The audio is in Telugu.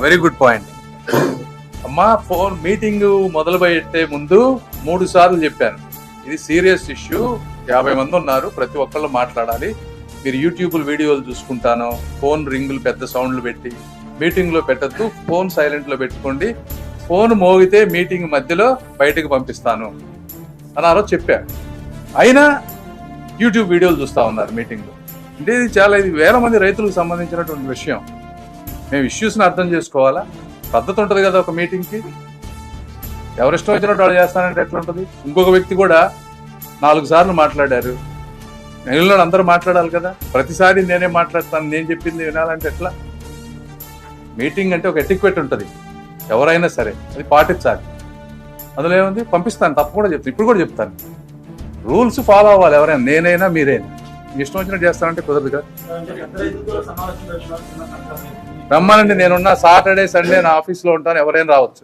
వెరీ గుడ్ పాయింట్ అమ్మా. ఫోన్ మీటింగ్ మొదలు పెట్టే ముందు 3 సార్లు చెప్పాను, ఇది సీరియస్ ఇష్యూ, 50 మంది ఉన్నారు, ప్రతి ఒక్కళ్ళు మాట్లాడాలి, మీరు యూట్యూబ్ వీడియోలు చూసుకుంటాను, ఫోన్ రింగులు పెద్ద సౌండ్లు పెట్టి మీటింగ్ లో పెట్టద్దు, ఫోన్ సైలెంట్ లో పెట్టుకోండి, ఫోన్ మోగితే మీటింగ్ మధ్యలో బయటకు పంపిస్తాను అని ఆ రోజు చెప్పాను. అయినా యూట్యూబ్ వీడియోలు చూస్తా ఉన్నారు మీటింగ్ లో. అంటే ఇది వేల మంది రైతులకు సంబంధించినటువంటి విషయం. మేము ఇష్యూస్ని అర్థం చేసుకోవాలా? పద్ధతి ఉంటుంది కదా ఒక మీటింగ్కి. ఎవరిష్టం వచ్చినట్టు వాళ్ళు చేస్తానంటే ఎట్లా ఉంటుంది? ఇంకొక వ్యక్తి కూడా 4 సార్లు మాట్లాడారు, మిగిలిన అందరూ మాట్లాడాలి కదా. ప్రతిసారి నేనే మాట్లాడతాను, నేను చెప్పింది వినాలంటే ఎట్లా? మీటింగ్ అంటే ఒక ఎటిక్వెట్ ఉంటుంది, ఎవరైనా సరే అది పాటించాలి. అందులో ఏముంది, పంపిస్తాను, తప్పకుండా చెప్తాను, ఇప్పుడు కూడా చెప్తాను. రూల్స్ ఫాలో అవ్వాలి, ఎవరైనా, నేనైనా మీరైనా. ఇష్టం వచ్చినట్టు చేస్తానంటే కుదరదు కదా. రమ్మానండి, నేనున్నా, సాటర్డే సండే నా ఆఫీస్లో ఉంటాను, ఎవరైనా రావచ్చు.